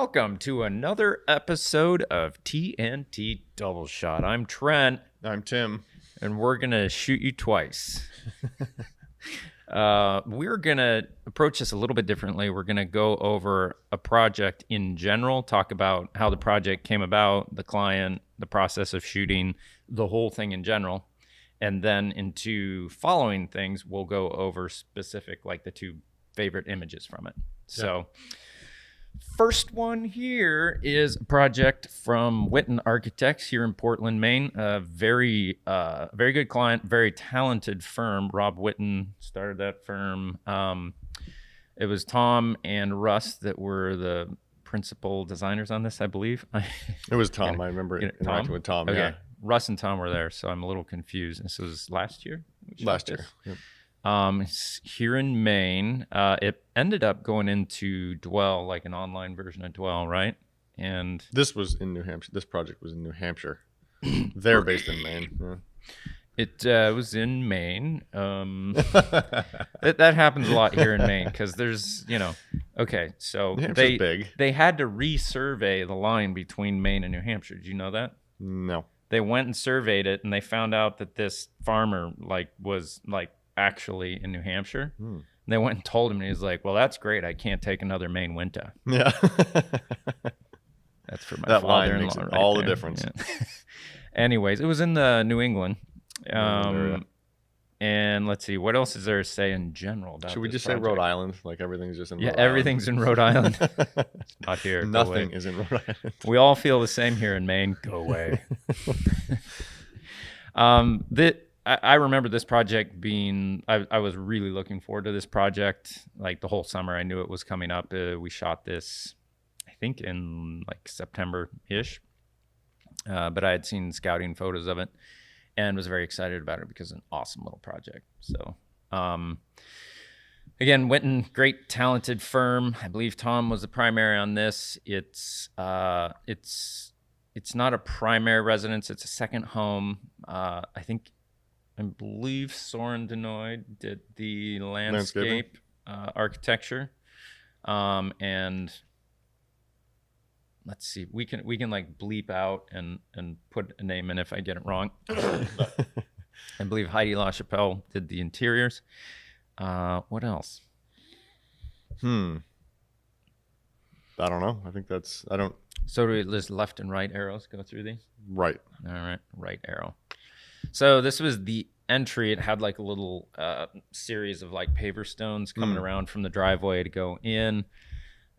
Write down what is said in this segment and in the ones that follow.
welcome to another episode of T+T Doubleshot. I'm Trent. I'm Tim. And we're going to shoot you twice. We're going to approach this a little bit differently. We're going to go over a project in general, talk about how the project came about, the client, the process of shooting, the whole thing in general. And then into following things, we'll go over specific, like the two favorite images from it. So first one here is a project from Whitten Architects here in Portland, Maine. A very good client, very talented firm. Rob Whitten started that firm. It was Tom and Russ that were the principal designers on this, I believe. It was Tom. I remember interacting with Tom. Okay. Yeah. Russ and Tom were there, so I'm a little confused. This was last year? Last year. Yep. It's here in Maine. It ended up going into Dwell, like an online version of Dwell, right? And this was in New Hampshire. This project was in New Hampshire. They're based in Maine. Yeah. It was in Maine. That happens a lot here in Maine because there's, okay, so they had to resurvey the line between Maine and New Hampshire. Did you know that? No. They went and surveyed it, and they found out that this farmer was actually in New Hampshire. And they went and told him, and he was like, "Well, that's great. I can't take another Maine winter." Yeah. That's for my that father-in-law. Line makes right all there. the difference. Yeah. Anyways, it was in the New England. And let's see, what else is there to say in general about Should we just project? say Rhode Island? Like everything's just in Rhode Island? Yeah, everything's in Rhode Island. It's not here. Nothing is in Rhode Island. We all feel the same here in Maine. Go away. I remember this project being, I was really looking forward to this project. Like the whole summer, I knew it was coming up. We shot this, I think, in like September-ish. But I had seen scouting photos of it and was very excited about it because it's an awesome little project. So, again, Whitten, great, talented firm. I believe Tom was the primary on this. It's not a primary residence. It's a second home. I believe Soren Denoy did the landscape architecture. And let's see, we can like bleep out and put a name in if I get it wrong. I believe Heidi LaChapelle did the interiors. What else? I don't know. I think So do we list left and right arrows go through these? Right. All right, right arrow. So this was the entry. It had like a little series of like paver stones coming around from the driveway to go in.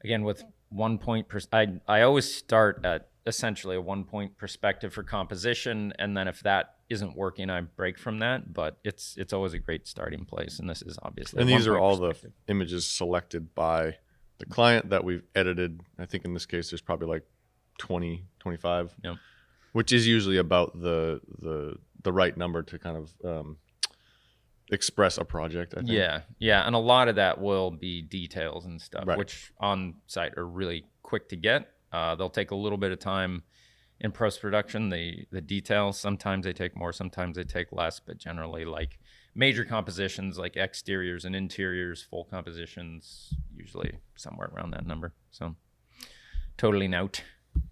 Again, with 1 point, I always start at essentially a 1 point perspective for composition. And then if that isn't working, I break from that. But it's always a great starting place. And this is obviously And these are all the images selected by the client that we've edited. I think in this case, there's probably like 20, 25. Yep. Which is usually about the right number to kind of express a project, I think. Yeah, and a lot of that will be details and stuff, right. Which on site are really quick to get. They'll take a little bit of time in post-production. The details, sometimes they take more, sometimes they take less, but generally like major compositions like exteriors and interiors, full compositions, usually somewhere around that number. So totally note.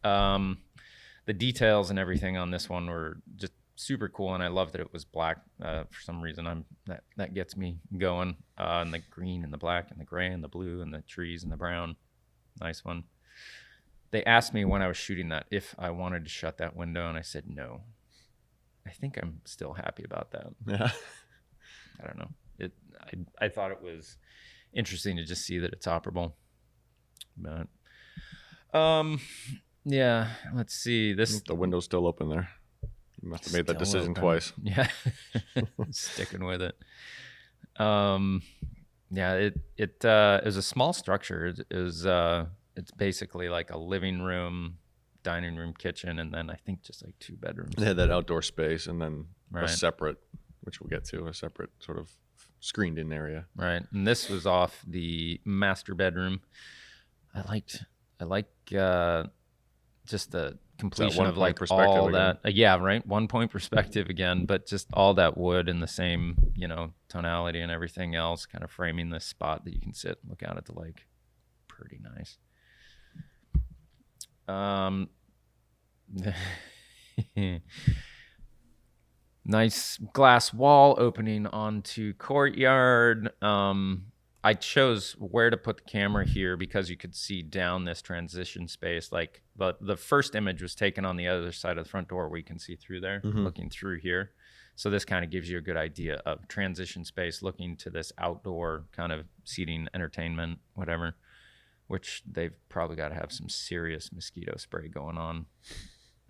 The details and everything on this one were just super cool, and I love that it was black. For some reason, that gets me going. And the green and the black and the gray and the blue and the trees and the brown, nice one. They asked me when I was shooting that if I wanted to shut that window, and I said no. I think I'm still happy about that. Yeah, I don't know. I thought it was interesting to just see that it's operable, but yeah, let's see. The window's still open there. You must have made that decision twice. Yeah, sticking with it. Yeah, it is a small structure. It's basically like a living room, dining room, kitchen, and then I think just like 2 bedrooms. They had that outdoor space, and then right. a separate, which we'll get to, a separate sort of screened-in area. Right, and this was off the master bedroom. I like just the completion of like all that. Yeah, right. 1 point perspective again, but just all that wood and the same, tonality and everything else, kind of framing this spot that you can sit and look out at the lake. Pretty nice. Um, nice glass wall opening onto courtyard. I chose where to put the camera here because you could see down this transition space. Like the first image was taken on the other side of the front door where you can see through there, looking through here. So this kind of gives you a good idea of transition space, looking to this outdoor kind of seating, entertainment, whatever, which they've probably got to have some serious mosquito spray going on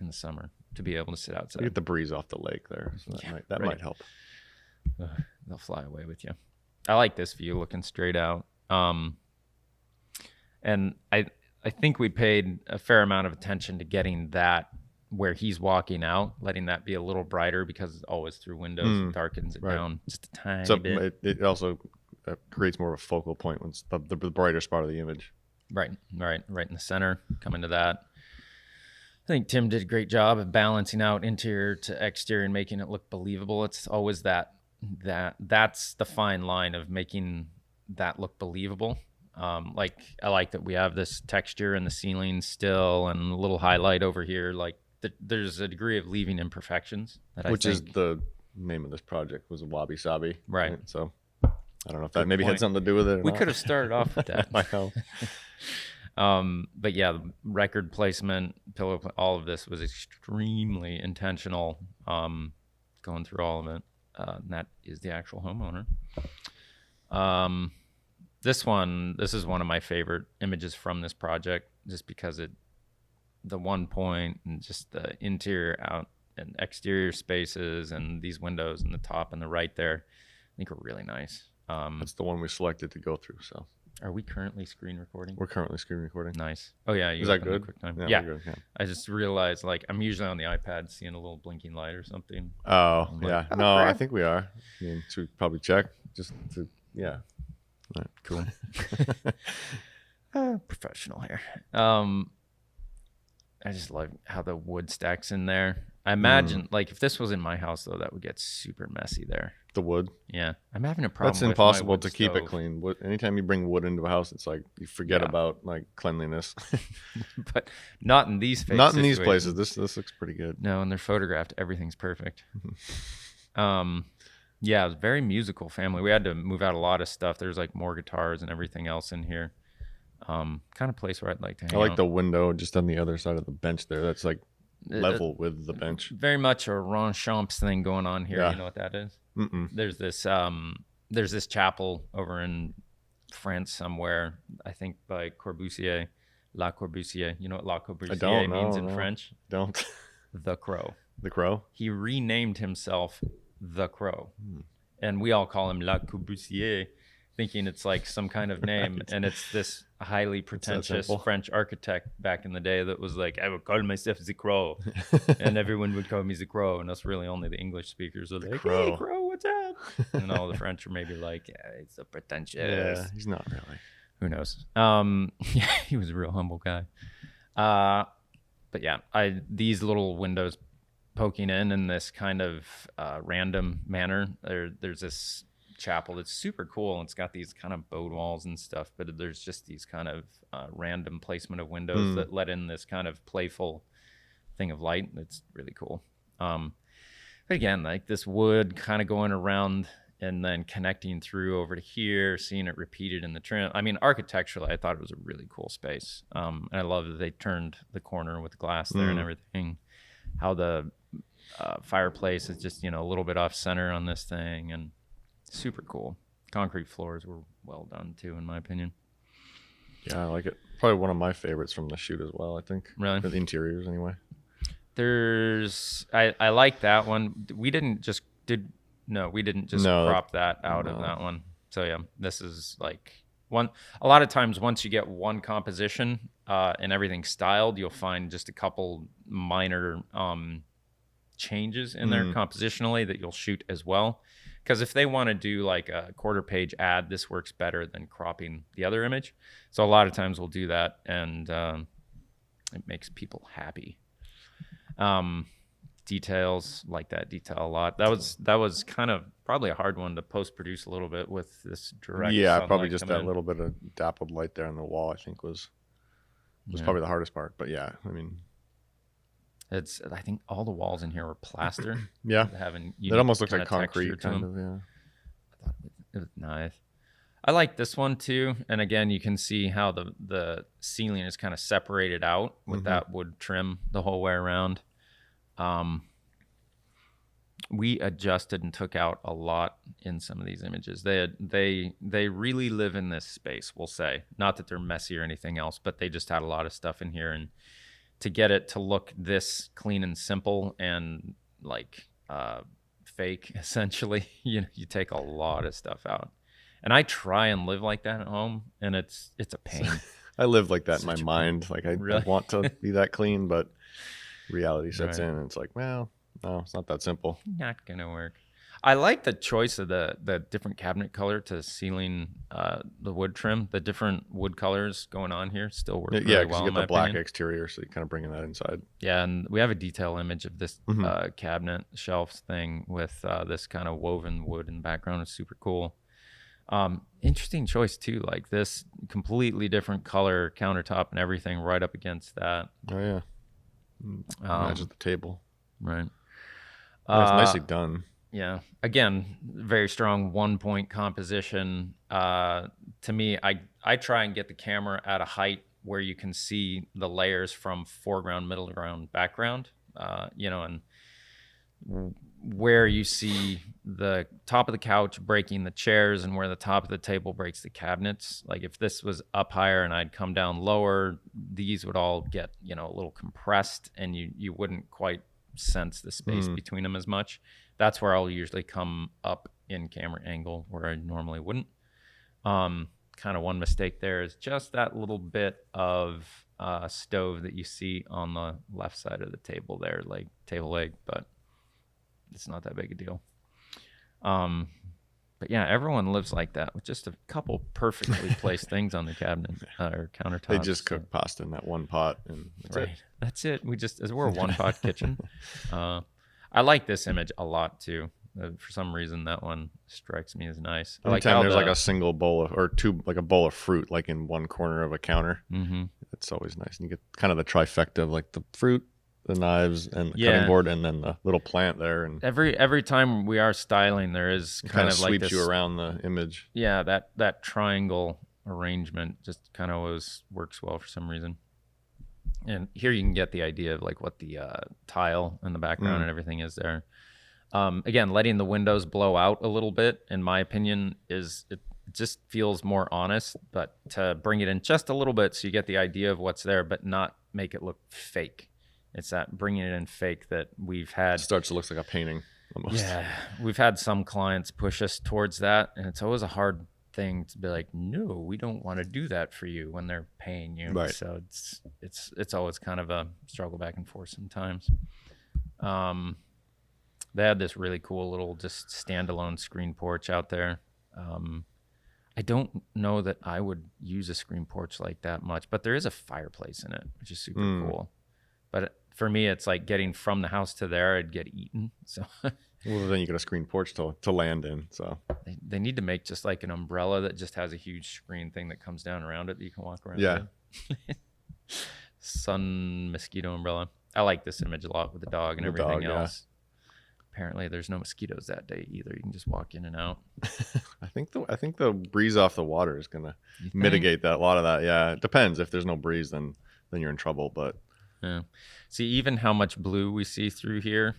in the summer to be able to sit outside. You get the breeze off the lake there, so that might help. They'll fly away with you. I like this view looking straight out. And I think we paid a fair amount of attention to getting that where he's walking out, letting that be a little brighter because it's always through windows. It darkens it down just a tiny bit. It also creates more of a focal point when it's the brighter spot of the image. Right in the center, coming to that. I think Tim did a great job of balancing out interior to exterior and making it look believable. It's always that's the fine line of making that look believable. Like I like that we have this texture in the ceiling still and a little highlight over here. Like there's a degree of leaving imperfections Which is the name of this project, was a wabi sabi. Right. So I don't know if that maybe had something to do with it. We could have started off with that. I know. But yeah, the record placement, all of this was extremely intentional. Going through all of it. And that is the actual homeowner. This is one of my favorite images from this project, just because the one point and just the interior out and exterior spaces and these windows in the top and the right there, I think are really nice. That's the one we selected to go through. So are we currently screen recording? We're currently screen recording. Nice. Oh yeah, is that good? Yeah. Good, yeah. I just realized, like, I'm usually on the iPad seeing a little blinking light or something. Oh yeah, like, no, crap. I think we are. I mean, should probably check just to All right. Cool. Professional here. I just love how the wood stacks in there. I imagine, like, if this was in my house, though, that would get super messy there. The wood. Yeah, I'm having a problem. That's with impossible my wood to keep it stove. clean. Anytime you bring wood into a house, it's like you forget Yeah. about like cleanliness. But not in these Not in these situations. places. This looks pretty good. No, and they're photographed. Everything's perfect. Yeah, it was a very musical family. We had to move out a lot of stuff. There's like more guitars and everything else in here. Kind of place where I'd like to hang I like out. the window just on the other side of the bench there. That's like level with the bench. Very much a Ronchamps thing going on here. Yeah. You know what that is? Mm-mm. There's this chapel over in France somewhere, I think by Corbusier, La Corbusier. You know what La Corbusier don't means know, in no. French? Don't. The Crow. The Crow? He renamed himself The Crow. And we all call him La Corbusier, thinking it's like some kind of name. Right. And it's this highly pretentious simple. French architect back in the day that was like, I would call myself The Crow. And everyone would call me The Crow. And us really only the English speakers are like, Crow. Hey, Crow, what's up? And all the French are maybe like, yeah, it's so pretentious. Yeah, he's not really. Who knows? Yeah, he was a real humble guy. But yeah, these little windows poking in this kind of random manner. There's this chapel that's super cool, and it's got these kind of bowed walls and stuff, but there's just these kind of random placement of windows that let in this kind of playful thing of light. It's really cool. But again, like this wood kind of going around and then connecting through over to here, seeing it repeated in the trim. I mean, architecturally, I thought it was a really cool space. And I love that they turned the corner with glass there and everything. How the fireplace is just, a little bit off center on this thing, and super cool. Concrete floors were well done too, in my opinion. Yeah, I like it. Probably one of my favorites from the shoot as well, I think. Really? For the interiors, anyway. I like that one. We didn't just crop that out of that one. So yeah, this is like one. A lot of times, once you get one composition and everything's styled, you'll find just a couple minor changes in there compositionally that you'll shoot as well. Because if they want to do like a quarter page ad, this works better than cropping the other image. So a lot of times we'll do that, and it makes people happy. Details, like that detail a lot. That was kind of probably a hard one to post produce a little bit with this direct. Yeah, probably sunlight just coming that in. little bit of dappled light there on the wall, I think was was Yeah. probably the hardest part. But yeah, I mean, I think all the walls in here were plaster. yeah, Having it almost looks kinda like concrete, texture to kind 'em. of. Yeah. I thought it was nice. I like this one too. And again, you can see how the ceiling is kind of separated out with that wood trim the whole way around. We adjusted and took out a lot in some of these images. They really live in this space, we'll say. Not that they're messy or anything else, but they just had a lot of stuff in here. And to get it to look this clean and simple and like fake, essentially, you take a lot of stuff out. And I try and live like that at home, and it's a pain. I live like that in my Such a mind. Like I Really? want to be that clean, but reality sets Right. in, and it's like, well, no, it's not that simple. Not gonna work. I like the choice of the different cabinet color to ceiling, the wood trim. The different wood colors going on here still work really Yeah, because well. you in get my the black opinion. exterior, so you're kind of bringing that inside. Yeah, and we have a detail image of this Mhm. cabinet shelf thing with this kind of woven wood in the background. It's super cool. Interesting choice too. Like this completely different color countertop and everything right up against that. Oh yeah, matches the table. Right. Yeah, it's nicely done. Yeah. Again, very strong 1-point composition. To me, I try and get the camera at a height where you can see the layers from foreground, middle ground, background. And where you see the top of the couch breaking the chairs and where the top of the table breaks the cabinets. Like if this was up higher and I'd come down lower, these would all get, a little compressed and you wouldn't quite sense the space between them as much. That's where I'll usually come up in camera angle where I normally wouldn't. Kind of one mistake there is just that little bit of stove that you see on the left side of the table there, like table leg, but it's not that big a deal. But yeah, everyone lives like that with just a couple perfectly placed things on the cabinet or countertop. They just cook pasta in that one pot, and that's Right. it. That's it. We're a one pot kitchen. I like this image a lot too. For some reason, that one strikes me as nice. I like Anytime how there's like a single bowl or two, like a bowl of fruit, like in one corner of a counter, it's always nice. And you get kind of the trifecta of like the fruit, the knives, and the cutting board, and then the little plant there, and every time we are styling, there is kind of like sweeps this, you around the image. Yeah, that triangle arrangement just kind of always works well for some reason. And here you can get the idea of like what the tile in the background and everything is there. Again, letting the windows blow out a little bit, in my opinion, it just feels more honest. But to bring it in just a little bit so you get the idea of what's there, but not make it look fake. It's that bringing it in fake that we've had. It starts to look like a painting almost. Yeah, we've had some clients push us towards that, and it's always a hard thing to be like, no, we don't want to do that for you when they're paying you. Right. So it's always kind of a struggle back and forth sometimes. They had this really cool little just standalone screen porch out there. I don't know that I would use a screen porch like that much, but there is a fireplace in it, which is super cool. But for me, it's like getting from the house to there, I'd get eaten. So Well, then you get a screen porch to land in. So they need to make just like an umbrella that just has a huge screen thing that comes down around it that you can walk around. Yeah. with. Sun mosquito umbrella. I like this image a lot with the dog and The everything dog, yeah. else. Apparently, there's no mosquitoes that day either. You can just walk in and out. I think the breeze off the water is gonna You think? mitigate that. A lot of that. Yeah, it depends. If there's no breeze, then you're in trouble. But Yeah. See, even how much blue we see through here.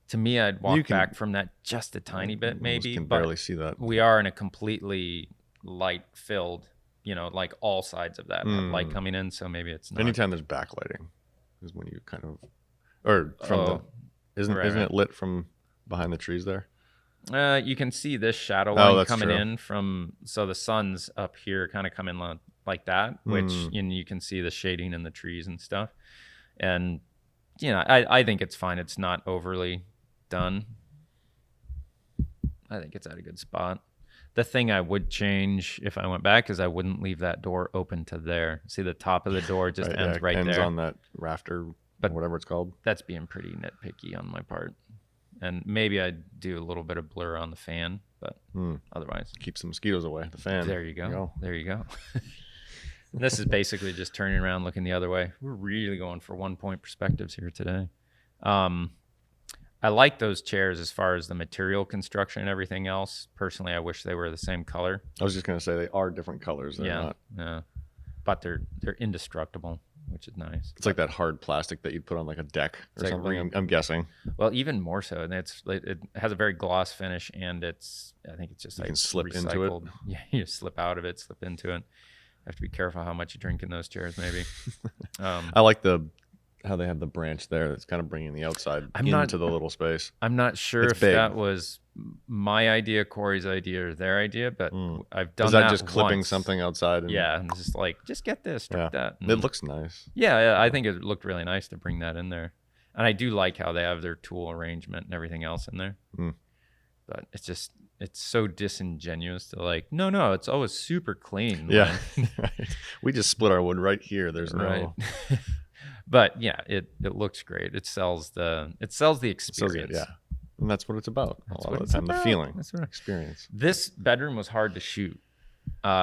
To me, I'd walk You can- back from that just a tiny bit, almost maybe. can But barely see that. we are in a completely light-filled, like all sides of that have light coming in. So maybe it's not. Anytime there's backlighting is when you kind of, or from Oh, isn't right, it lit from behind the trees there? You can see this shadow Oh, line that's coming true. in from, so the sun's up here kind of coming like that, which and you can see the shading in the trees and stuff. And, I think it's fine. It's not overly done. I think it's at a good spot. The thing I would change if I went back is I wouldn't leave that door open to there. See, the top of the door just ends right ends there. on that rafter, But- whatever it's called. That's being pretty nitpicky on my part. And maybe I'd do a little bit of blur on the fan, but otherwise. Keep some mosquitoes away. The fan. There you go. There you go. This is basically just turning around, looking the other way. We're really going for 1-point perspectives here today. I like those chairs as far as the material construction and everything else. Personally, I wish they were the same color. I was just going to say they are different colors. They're not. Yeah. But they're indestructible, which is nice. It's like that hard plastic that you'd put on like a deck or something. I'm guessing. Well, even more so. And it has a very gloss finish, and I think it's just you like can slip recycled. into it. Yeah, you slip out of it, slip into it. Have to be careful how much you drink in those chairs, maybe. I like how they have the branch there. That's kind of bringing the outside into the little space. I'm not sure if that was my idea, Corey's idea, or their idea, but I've done that. Is that just clipping something outside? And just like, just get this, strip that. And it looks nice. Yeah, I think it looked really nice to bring that in there. And I do like how they have their tool arrangement and everything else in there. But it's so disingenuous to like, no, it's always super clean. Yeah. We just split our wood right here. There's no... But yeah, it looks great. It sells the experience. Yeah. And that's what it's about. A lot of the time, the feeling. That's what experience. This bedroom was hard to shoot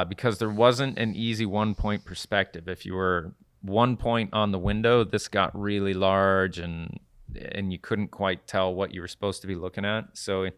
because there wasn't an easy 1-point perspective. If you were 1 point on the window, this got really large and you couldn't quite tell what you were supposed to be looking at. So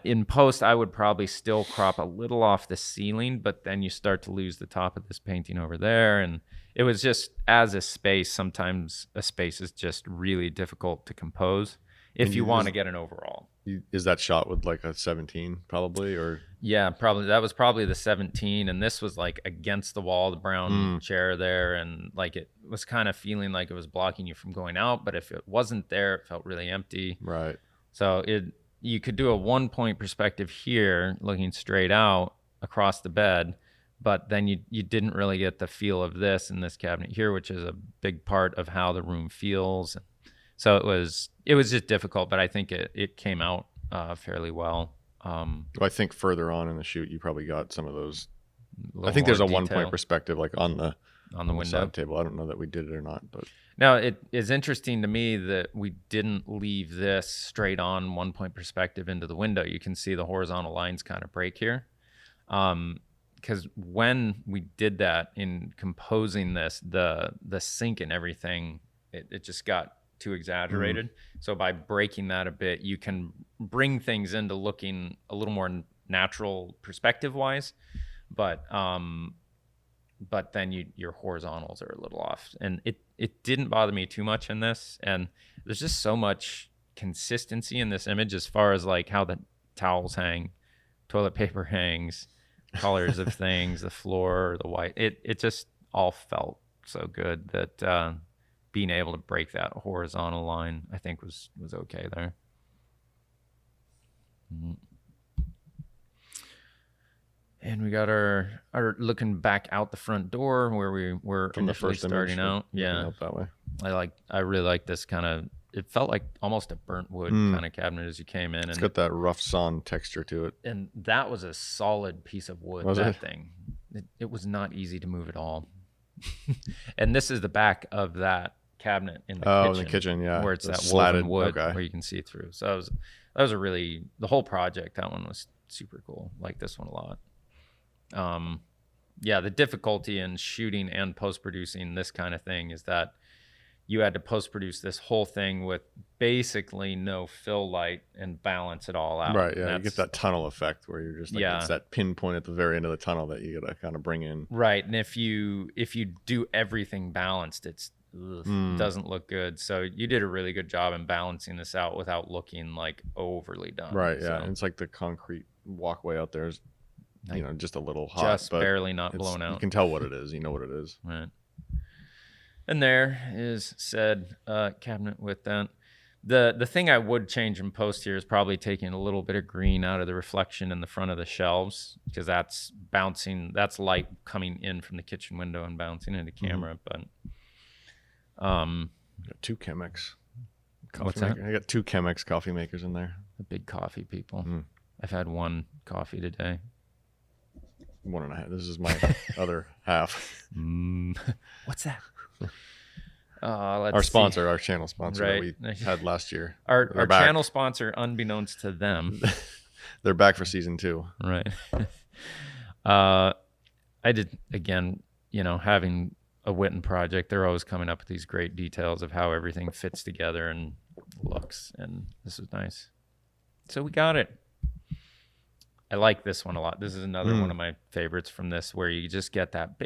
in post, I would probably still crop a little off the ceiling, but then you start to lose the top of this painting over there. And it was just, as a space, sometimes a space is just really difficult to compose if you want to get an overall. Is that shot with like a 17 probably, or? Yeah, probably. That was probably the 17. And this was like against the wall, the brown chair there. And like it was kind of feeling like it was blocking you from going out. But if it wasn't there, it felt really empty. Right. So you could do a 1-point perspective here looking straight out across the bed, but then you didn't really get the feel of this in this cabinet here, which is a big part of how the room feels. So it was just difficult, but I think it came out fairly well. I think further on in the shoot, you probably got some of those. I think there's a 1-point perspective like on the window side table. I don't know that we did it or not, but now it is interesting to me that we didn't leave this straight on 1-point perspective into the window. You can see the horizontal lines kind of break here. Because when we did that in composing this, the sink and everything, it just got too exaggerated. So by breaking that a bit, you can bring things into looking a little more natural perspective wise, but then your horizontals are a little off, and it didn't bother me too much in this. And there's just so much consistency in this image as far as like how the towels hang, toilet paper hangs, colors of things, the floor, the white, it just all felt so good that being able to break that horizontal line, I think was okay there. And we got our looking back out the front door where we were from initially the first starting out. Yeah, out that way. I really like this kind of. It felt like almost a burnt wood kind of cabinet as you came in. It's got that rough sawn texture to it. And that was a solid piece of wood. Thing. It was not easy to move at all. And this is the back of that cabinet in the kitchen. In the kitchen, yeah. Where it's that slatted wood where you can see through. So that was a really, the whole project, that one was super cool. Like this one a lot. The difficulty in shooting and post-producing this kind of thing is that you had to post-produce this whole thing with basically no fill light and balance it all out. Right, yeah. You get that tunnel effect where you're just like, it's that pinpoint at the very end of the tunnel that you got to kind of bring in. Right, and if you do everything balanced, it doesn't look good. So you did a really good job in balancing this out without looking like overly done. Right, yeah. So, and it's like the concrete walkway out there is, just a little hot. Just barely not blown out. You can tell what it is. You know what it is. Right. And there is said cabinet with that. The thing I would change in post here is probably taking a little bit of green out of the reflection in the front of the shelves, because that's light coming in from the kitchen window and bouncing into camera. But I got 2 Chemex. What's that? I got 2 Chemex coffee makers in there. The big coffee people. I've had 1 coffee today. 1.5. This is my other half. What's that? Our sponsor, our channel sponsor that we had last year. Our channel sponsor, unbeknownst to them. They're back for season 2. Right. I did, again, having a Whitten project, they're always coming up with these great details of how everything fits together and looks. And this is nice. So we got it. I like this one a lot. This is another one of my favorites from this, where you just get that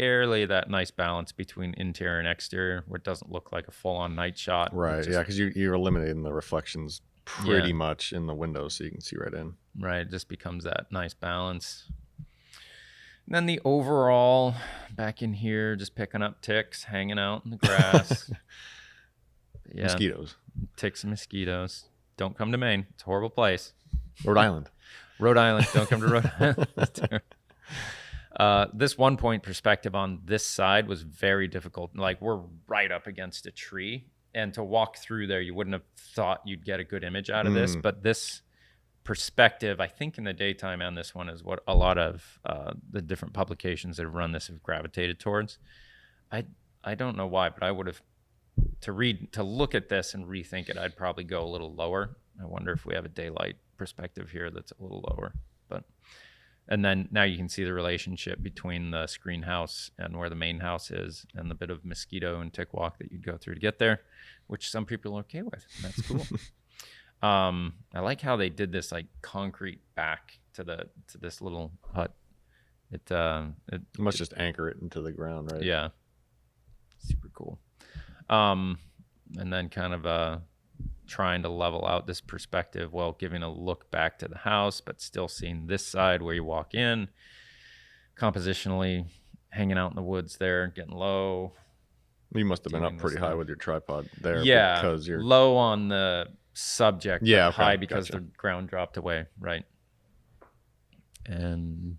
nice balance between interior and exterior, where it doesn't look like a full-on night shot. Right. Yeah, because you're eliminating the reflections pretty much in the windows, so you can see right in. Right. It just becomes that nice balance. And then the overall back in here, just picking up ticks, hanging out in the grass. Mosquitoes. Ticks and mosquitoes. Don't come to Maine. It's a horrible place. Rhode Island. Don't come to Rhode Island. This 1 point perspective on this side was very difficult. Like, we're right up against a tree, and to walk through there, you wouldn't have thought you'd get a good image out of this. But this perspective, I think in the daytime on this one, is what a lot of the different publications that have run this have gravitated towards. I don't know why, but I would have to look at this and rethink it. I'd probably go a little lower. I wonder if we have a daylight perspective here that's a little lower. And then now you can see the relationship between the screen house and where the main house is, and the bit of mosquito and tick walk that you'd go through to get there, which some people are okay with. That's cool. I like how they did this like concrete back to this little hut. It must just anchor it into the ground, right? Yeah. Super cool. And then kind of trying to level out this perspective while giving a look back to the house, but still seeing this side where you walk in, compositionally hanging out in the woods there, getting low. You must have been up pretty high with your tripod there. Yeah, because you're low on the subject, yeah, okay, high because the ground dropped away, right? And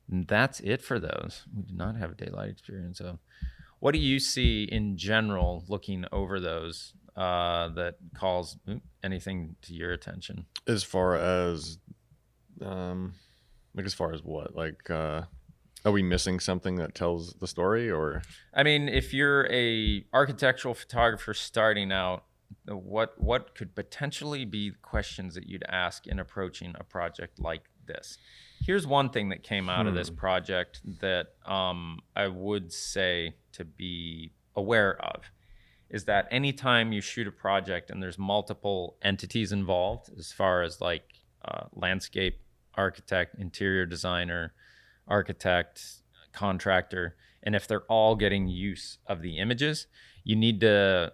that's it for those. We did not have a daylight experience. So what do you see in general looking over those that calls anything to your attention? As far as as far as what? Like, are we missing something that tells the story? Or I mean, if you're a architectural photographer starting out, what could potentially be questions that you'd ask in approaching a project like this? Here's one thing that came out of this project that I would say to be aware of, is that anytime you shoot a project and there's multiple entities involved, as far as like landscape architect, interior designer, architect, contractor, and if they're all getting use of the images, you need to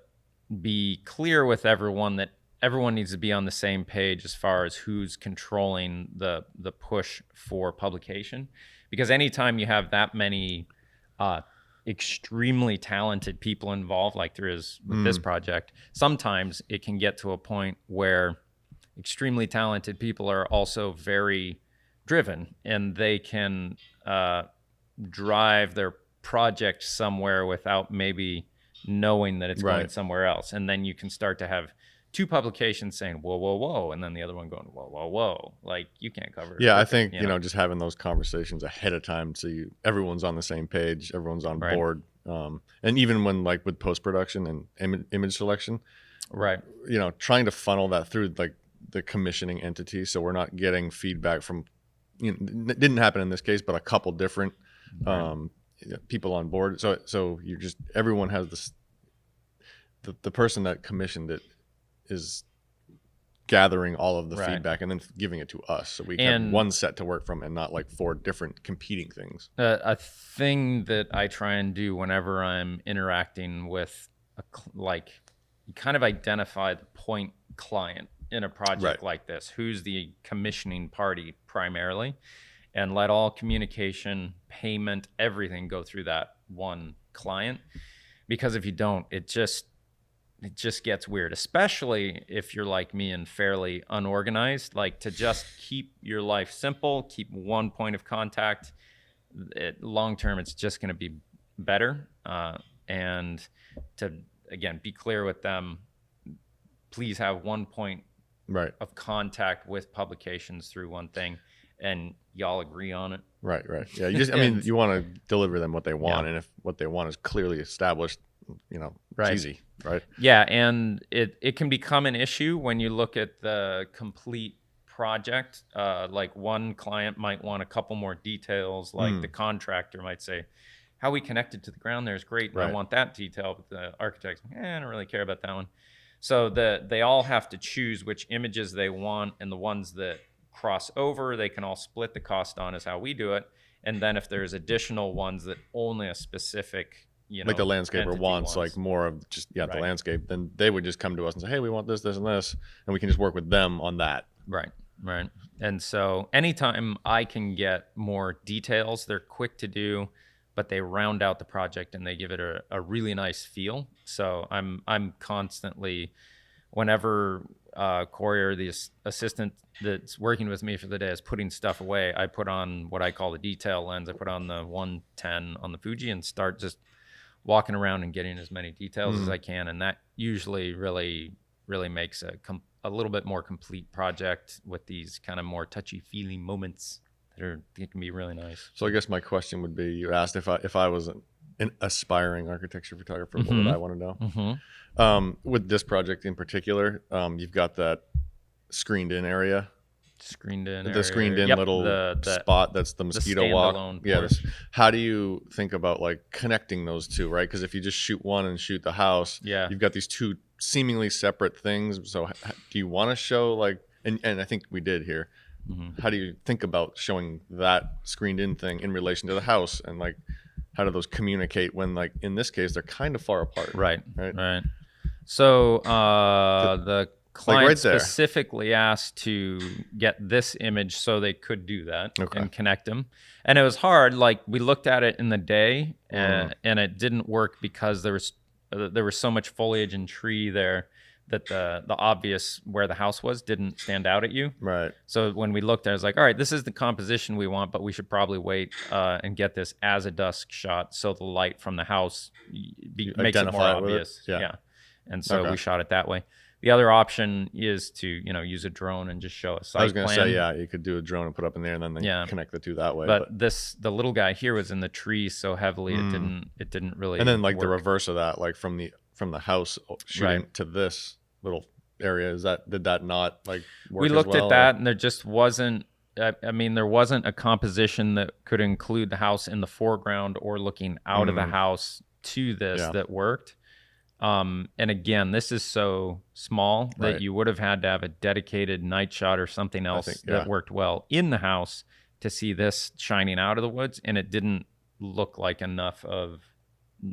be clear with everyone that everyone needs to be on the same page as far as who's controlling the push for publication. Because anytime you have that many extremely talented people involved, like there is with this project, sometimes it can get to a point where extremely talented people are also very driven, and they can drive their project somewhere without maybe knowing that it's going somewhere else. And then you can start to have two publications saying, whoa, whoa, whoa, and then the other one going, whoa, whoa, whoa. Like, you can't cover it. Yeah, I think, just having those conversations ahead of time so everyone's on the same page, everyone's on board. And even when, like, with post-production and image selection, trying to funnel that through, like, the commissioning entity, so we're not getting feedback from, it didn't happen in this case, but a couple different people on board. So you're just, everyone has this, the person that commissioned it is gathering all of the feedback and then giving it to us, so we can have one set to work from and not like four different competing things. A thing that I try and do whenever I'm interacting with you kind of identify the point client in a project like this, who's the commissioning party primarily, and let all communication, payment, everything go through that one client. Because if you don't, it just gets weird, especially if you're like me and fairly unorganized. Like, to just keep your life simple, keep one point of contact, long term, it's just going to be better. And to, again, be clear with them, please have one point of contact with publications through one thing, and y'all agree on it. Right. Yeah, you just, you want to deliver them what they want, and if what they want is clearly established, it's easy, right? Yeah, and it can become an issue when you look at the complete project. Like, one client might want a couple more details, like the contractor might say, how we connected to the ground there is great. Right. I want that detail, but the architects, I don't really care about that one. So they all have to choose which images they want, and the ones that cross over, they can all split the cost on, is how we do it. And then if there's additional ones that only a specific, like the landscaper wants like more of just the landscape, then they would just come to us and say, hey, we want this, this, and this, and we can just work with them on that. Right. And so anytime I can get more details, they're quick to do, but they round out the project and they give it a really nice feel. So I'm constantly, whenever Corey or the assistant that's working with me for the day is putting stuff away, I put on what I call the detail lens. I put on the 110 on the Fuji and start just walking around and getting as many details as I can. And that usually really makes a little bit more complete project with these kind of more touchy-feely moments that can be really nice. So I guess my question would be, you asked if I was an aspiring architecture photographer, what would I want to know? With this project in particular, you've got that screened in area. The screened in little spot that's the mosquito walk. Yeah. How do you think about like connecting those two, right? Because if you just shoot one and shoot the house, you've got these two seemingly separate things. So do you want to show like, and I think we did here, how do you think about showing that screened in thing in relation to the house, and like how do those communicate when, like in this case, they're kind of far apart? Right. So the client right specifically asked to get this image so they could do that and connect them. And it was hard. Like we looked at it in the day and it didn't work because there was so much foliage and tree there that the obvious where the house was didn't stand out at you. Right. So when we looked at it, I was like, all right, this is the composition we want, but we should probably wait and get this as a dusk shot so the light from the house makes it more obvious. Yeah. And so we shot it that way. The other option is to, use a drone and just show a site plan. I was going to say, you could do a drone and put up in there and then connect the two that way. But the little guy here was in the tree so heavily it didn't really. And then like work. the reverse of that, like from the house shooting to this little area, did that not like work? We looked at that and there just wasn't. There wasn't a composition that could include the house in the foreground or looking out of the house to this that worked. And again, this is so small that you would have had to have a dedicated night shot or something else that worked well in the house to see this shining out of the woods. And it didn't look like enough of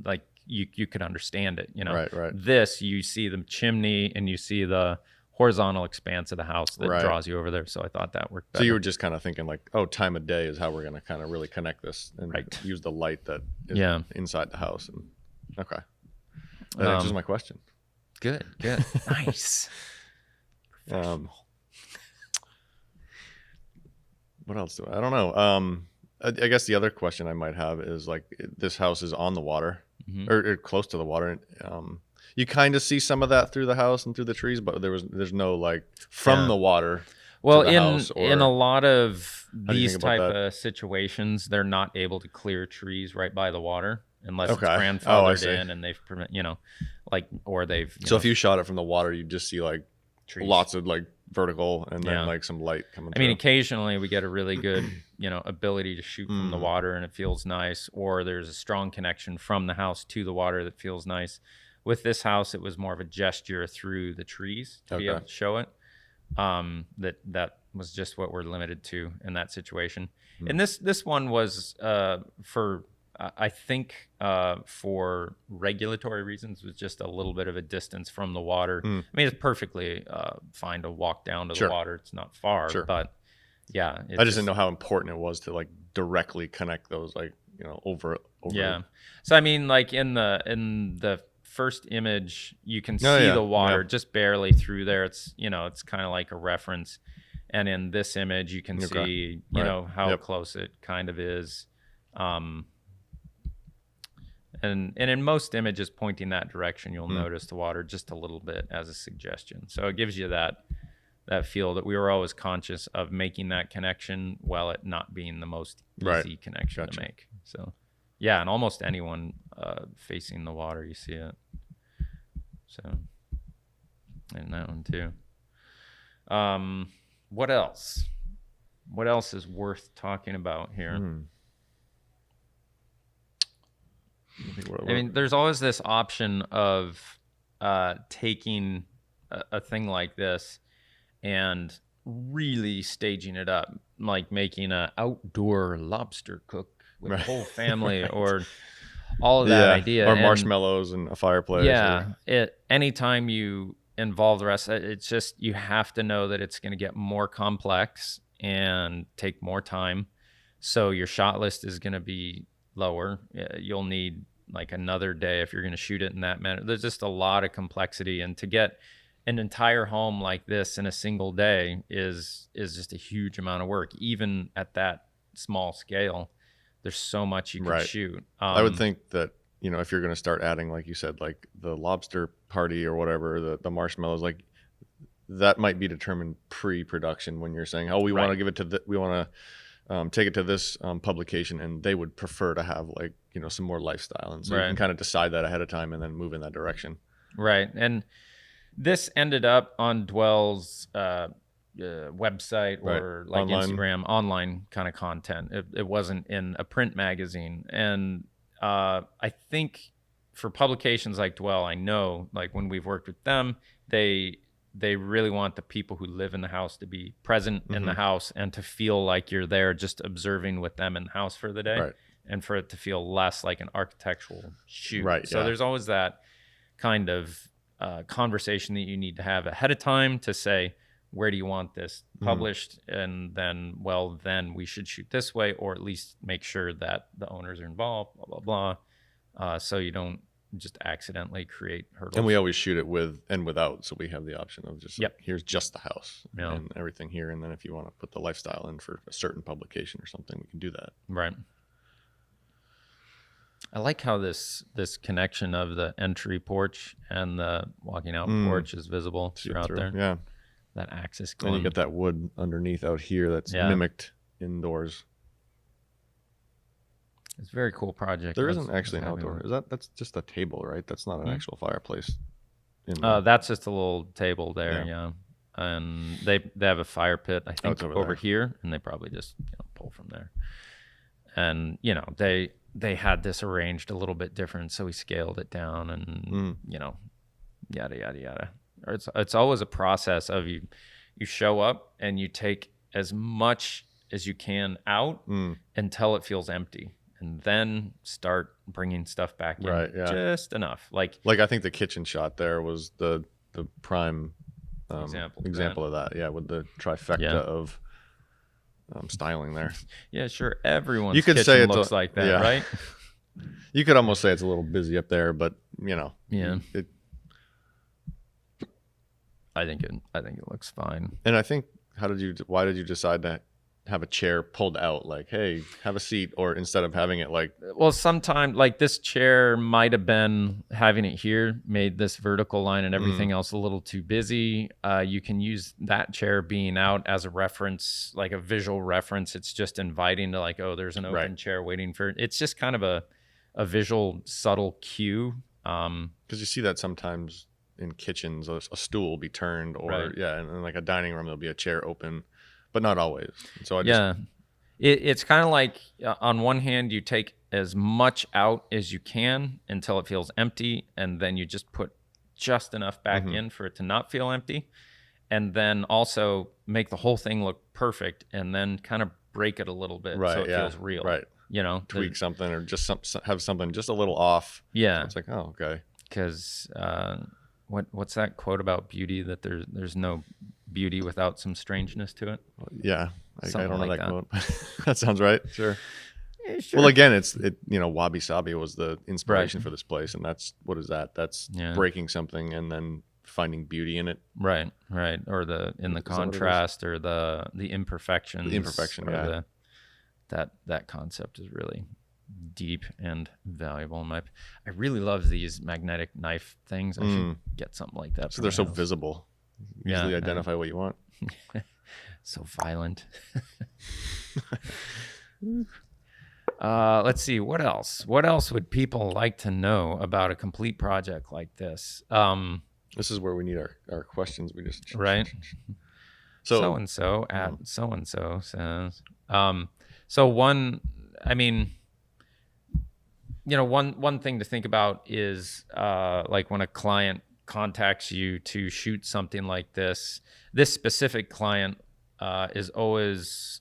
like you could understand it, Right. This, you see the chimney and you see the horizontal expanse of the house that draws you over there. So I thought that worked better. So you were just kind of thinking like, time of day is how we're going to kind of really connect this and use the light that is inside the house. And that answers my question. Good. Nice. What else I don't know. I guess the other question I might have is like, this house is on the water or close to the water. You kind of see some of that through the house and through the trees, but there's no like from the water. Well, in a lot of these type of situations, they're not able to clear trees right by the water unless it's grandfathered in and they've So if you shot it from the water, you just see like trees. Lots of like vertical and then like some light coming through. I mean, occasionally we get a really good, ability to shoot from the water and it feels nice, or there's a strong connection from the house to the water that feels nice. With this house, it was more of a gesture through the trees to be able to show it. That was just what we're limited to in that situation. And this one was for regulatory reasons, was just a little bit of a distance from the water. I mean, it's perfectly fine to walk down to the water. It's not far, but yeah. I just didn't know how important it was to like directly connect those, like, over. Yeah. So I mean, like in the first image, you can see the water just barely through there. It's it's kind of like a reference, and in this image, you can see how close it kind of is. And in most images pointing that direction, you'll notice the water just a little bit as a suggestion. So it gives you that feel that we were always conscious of making that connection while it not being the most easy connection to make. So yeah, and almost anyone facing the water, you see it. So, and that one too. What else? What else is worth talking about here? I mean, there's always this option of taking a thing like this and really staging it up, like making an outdoor lobster cook with the whole family, or all of that idea, or marshmallows and a fireplace. Yeah, anytime you involve the rest, it's just, you have to know that it's going to get more complex and take more time. So your shot list is going to be lower. You'll need like another day if you're going to shoot it in that manner. There's just a lot of complexity, and to get an entire home like this in a single day is just a huge amount of work. Even at that small scale, there's so much you can shoot. I would think that, you know, if you're going to start adding, like you said, like the lobster party or whatever, the marshmallows, like that might be determined pre-production when you're saying, oh, we want to give it to we want to take it to this publication, and they would prefer to have, like, you know, some more lifestyle, and so you can kind of decide that ahead of time and then move in that direction. Right. And this ended up on Dwell's website, or like online. Instagram, online kind of content. It wasn't in a print magazine. And I think for publications like Dwell, I know, like when we've worked with them, they really want the people who live in the house to be present in the house, and to feel like you're there just observing with them in the house for the day, and for it to feel less like an architectural shoot. So there's always that kind of conversation that you need to have ahead of time to say, where do you want this published? And then, well, then we should shoot this way, or at least make sure that the owners are involved, blah, blah, blah. So you don't just accidentally create hurdles. And we always shoot it with and without. So we have the option of just, like, here's just the house and everything here. And then if you want to put the lifestyle in for a certain publication or something, we can do that. Right. I like how this connection of the entry porch and the walking out porch is visible throughout there. Yeah. That axis going. And you get that wood underneath out here that's mimicked indoors. It's a very cool project. There isn't actually an outdoor. That's just a table, right? That's not an actual fireplace. That's just a little table there, yeah. And they have a fire pit, I think, over here, and they probably just pull from there. And they had this arranged a little bit different, so we scaled it down, and yada yada yada. It's always a process of you show up and you take as much as you can out until it feels empty, and then start bringing stuff back in, just enough. Like I think the kitchen shot there was the prime example of that. Yeah, with the trifecta of styling there. Yeah, sure. Everyone's kitchen looks like that, right? You could almost say it's a little busy up there, but I think it looks fine. And I think, why did you decide to have a chair pulled out? Like, hey, have a seat, or instead of having it like... Well, sometimes, like, this chair might have been, having it here made this vertical line and everything else a little too busy. You can use that chair being out as a reference, like a visual reference. It's just inviting to, like, oh, there's an open chair waiting for... It's just kind of a visual, subtle cue. Because you see that sometimes in kitchens, a stool will be turned, or and in like a dining room, there'll be a chair open, but not always. So it's kind of like, on one hand, you take as much out as you can until it feels empty, and then you just put just enough back in for it to not feel empty, and then also make the whole thing look perfect, and then kind of break it a little bit so it feels real. Tweak something, or just have something just a little off. Yeah, so it's like, oh, okay. Because what's that quote about beauty, that there's no beauty without some strangeness to it? Yeah, I don't know that quote. That sounds right. Sure. Yeah, sure. Well, again, it's Wabi Sabi was the inspiration for this place, and that's, what is that? That's breaking something and then finding beauty in it. Right. Or in the contrast, or the imperfections. The imperfection, yeah. That concept is really deep and valuable. I really love these magnetic knife things. I should get something like that. So they're so visible. You easily identify what you want. So violent. Let's see, what else would people like to know about a complete project like this? This is where we need our questions. We just so and so at so and so says so one, I mean, one thing to think about is like when a client contacts you to shoot something like this specific client is always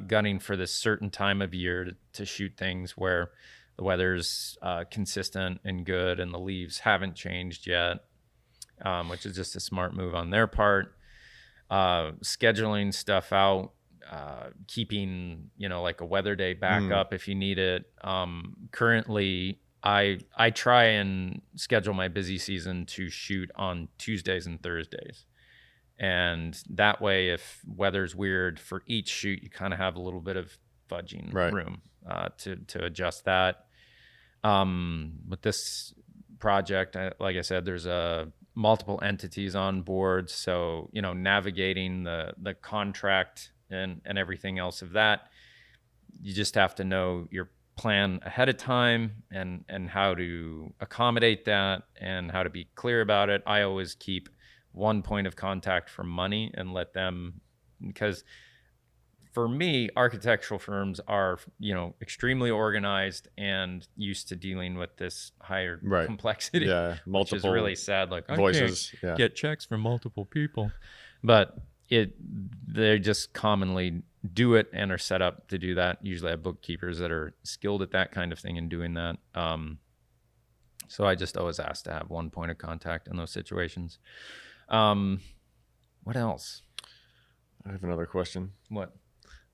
gunning for this certain time of year to shoot things where the weather's consistent and good and the leaves haven't changed yet, which is just a smart move on their part. Scheduling stuff out, keeping, like a weather day backup if you need it. Currently, I try and schedule my busy season to shoot on Tuesdays and Thursdays. And that way, if weather's weird for each shoot, you kind of have a little bit of fudging room to adjust that. With this project, like I said, there's multiple entities on board. So, navigating the contract and everything else of that, you just have to know your plan ahead of time and how to accommodate that and how to be clear about it. I always keep one point of contact for money and let them, because for me, architectural firms are, extremely organized and used to dealing with this higher complexity, multiple which is really sad. Like voices, I can't get checks from multiple people, but they just commonly do it and are set up to do that. Usually I have bookkeepers that are skilled at that kind of thing and doing that. So I just always ask to have one point of contact in those situations. What else? I have another question. What?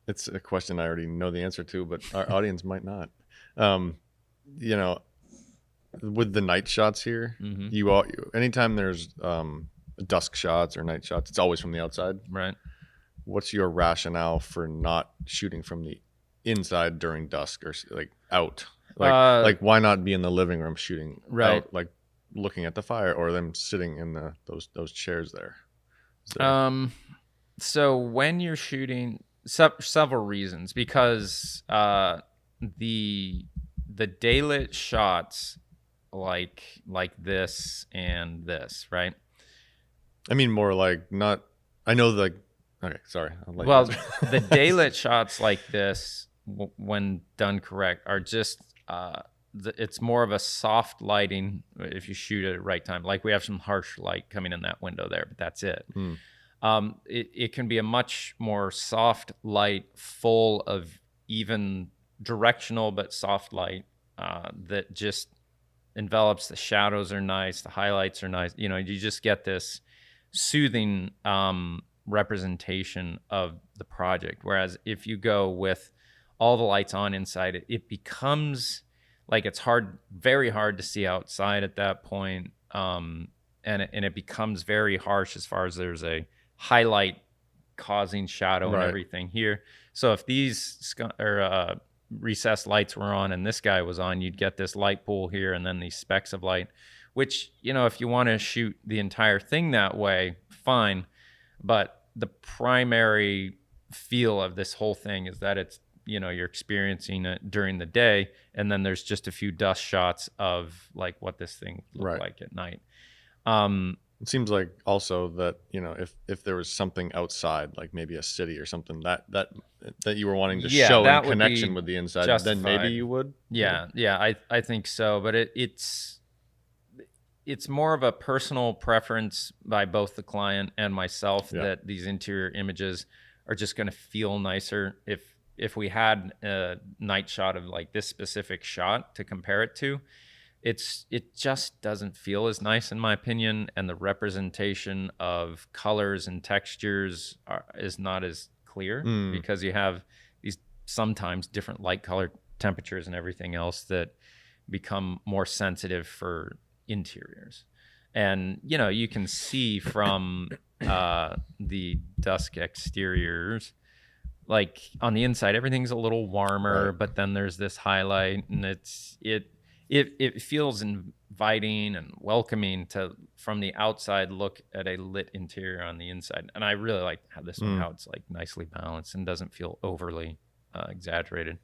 It's a question I already know the answer to, but our audience might not. With the night shots here, anytime there's dusk shots or night shots, it's always from the outside. Right. What's your rationale for not shooting from the inside during dusk or like out? Like why not be in the living room shooting out, like looking at the fire, or them sitting in those chairs there? So when you're shooting, several reasons, because the daylit shots like this and this, right? I mean, more like not. I know okay, sorry. The daylit shots like this, when done correct, are just it's more of a soft lighting if you shoot at the right time. Like we have some harsh light coming in that window there, but that's it. It can be a much more soft light, full of even directional but soft light that just envelops. The shadows are nice, the highlights are nice. You just get this soothing representation of the project. Whereas if you go with all the lights on inside, it becomes like it's very hard to see outside at that point. And it becomes very harsh as far as there's a highlight causing shadow and everything here. So if these recessed lights were on and this guy was on, you'd get this light pool here and then these specks of light, which, if you want to shoot the entire thing that way, fine. But the primary feel of this whole thing is that it's, you're experiencing it during the day, and then there's just a few dust shots of like what this thing looked like at night. It seems like also that, if there was something outside, like maybe a city or something that you were wanting to show in connection with the inside, justified. Then maybe you would. Yeah, I think so. But it's more of a personal preference by both the client and myself that these interior images are just going to feel nicer. If we had a night shot of like this specific shot to compare it to, it just doesn't feel as nice in my opinion, and the representation of colors and textures is not as clear because you have these sometimes different light, color, temperatures, and everything else that become more sensitive for interiors. And you can see from the dusk exteriors, like on the inside everything's a little warmer, but then there's this highlight, and it feels inviting and welcoming to from the outside look at a lit interior on the inside. And I really like how this one, how it's like nicely balanced and doesn't feel overly exaggerated.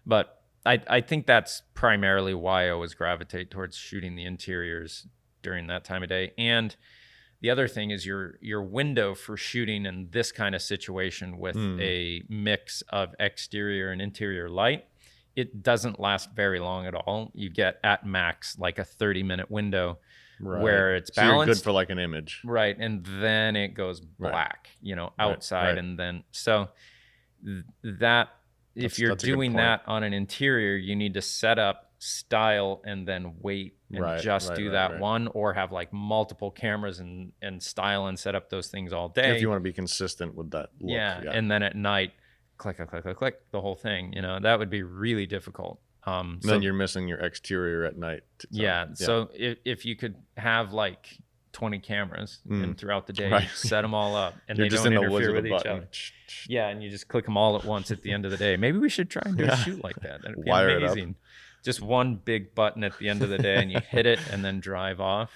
But I think that's primarily why I always gravitate towards shooting the interiors during that time of day. And the other thing is your window for shooting in this kind of situation with a mix of exterior and interior light it doesn't last very long at all. You get at max like a 30-minute window where it's balanced. So you're good for like an image. Right. And then it goes black, outside. And then, so that, if you're doing that on an interior, you need to set up, style, and then wait and do that one, or have like multiple cameras and style and set up those things all day. If you want to be consistent with that look. Yeah. And then at night, click, click, click, click, click, the whole thing, that would be really difficult. So then you're missing your exterior at night. So if you could have like 20 cameras and throughout the day, set them all up, and they don't interfere with each other. Yeah, and you just click them all at once at the end of the day. Maybe we should try and do a shoot like that. That'd be amazing. Just one big button at the end of the day, and you hit it and then drive off.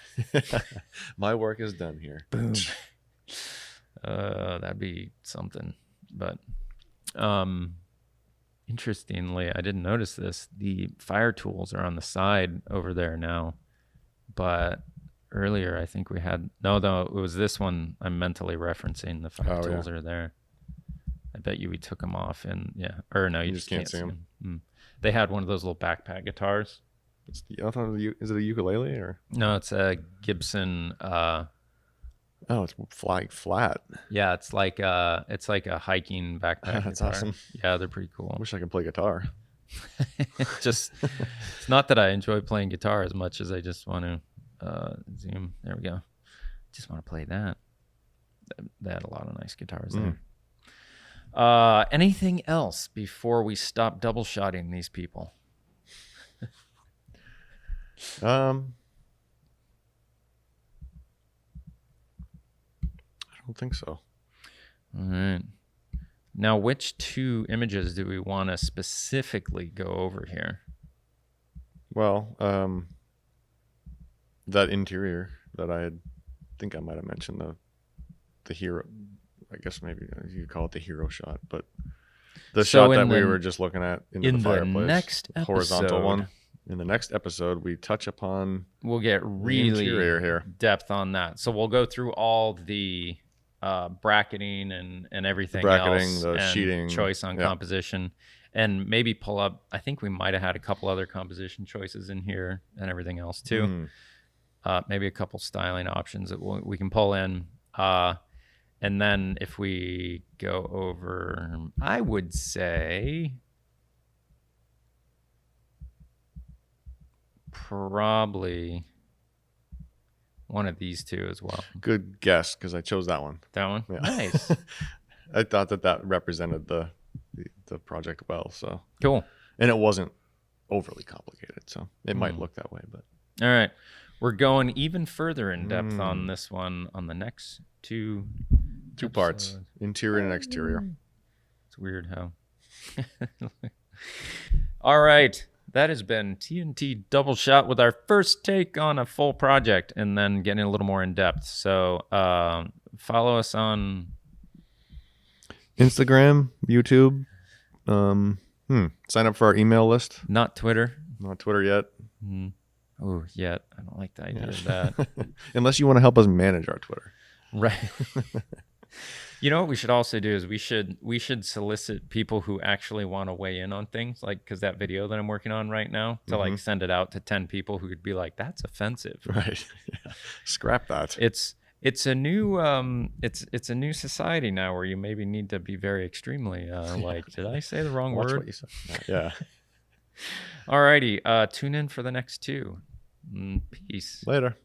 My work is done here. Boom. That'd be something. But interestingly, I didn't notice this. The fire tools are on the side over there now. But earlier, I think we had... No, it was this one I'm mentally referencing. The fire tools are there. I bet you we took them off. And or no, you just can't see them. They had one of those little backpack guitars. Is it a ukulele or? No, it's a Gibson. It's flat. Yeah, it's like a hiking backpack. That's guitar. Awesome. Yeah, they're pretty cool. I wish I could play guitar. It's not that I enjoy playing guitar as much as I just want to zoom. There we go. Just want to play that. They had a lot of nice guitars there. Anything else before we stop double shotting these people? I don't think so. All right. Now, which two images do we want to specifically go over here? Well, that interior that I think I might have mentioned, the hero. I guess maybe you call it the hero shot, but the shot that we were just looking at in the fireplace, the next episode, horizontal one. In the next episode, we touch upon. We'll get really here. Depth on that. So we'll go through all the bracketing and everything else, the sheeting, choice on composition, and maybe pull up. I think we might have had a couple other composition choices in here and everything else too. Maybe a couple styling options that we can pull in. And then if we go over, I would say probably one of these two as well. Good guess, because I chose that one. That one? Yeah. Nice. I thought that represented the project well. So cool. And it wasn't overly complicated, so it might look that way. But all right. We're going even further in depth on this one on the next two parts, interior and exterior. It's weird how. All right. That has been T+T Doubleshot with our first take on a full project and then getting a little more in depth. So follow us on Instagram, YouTube. Sign up for our email list. Not Twitter. Not Twitter yet. Oh, yet. I don't like the idea of that. Unless you want to help us manage our Twitter. Right. You know what we should also do is we should solicit people who actually want to weigh in on things, like, because that video that I'm working on right now, to like send it out to 10 people who would be like, that's offensive. Right. Yeah. Scrap that. It's a new it's a new society now where you maybe need to be very extremely like, did I say the wrong Watch word? What you said. Yeah. Alrighty. Tune in for the next two. Peace. Later.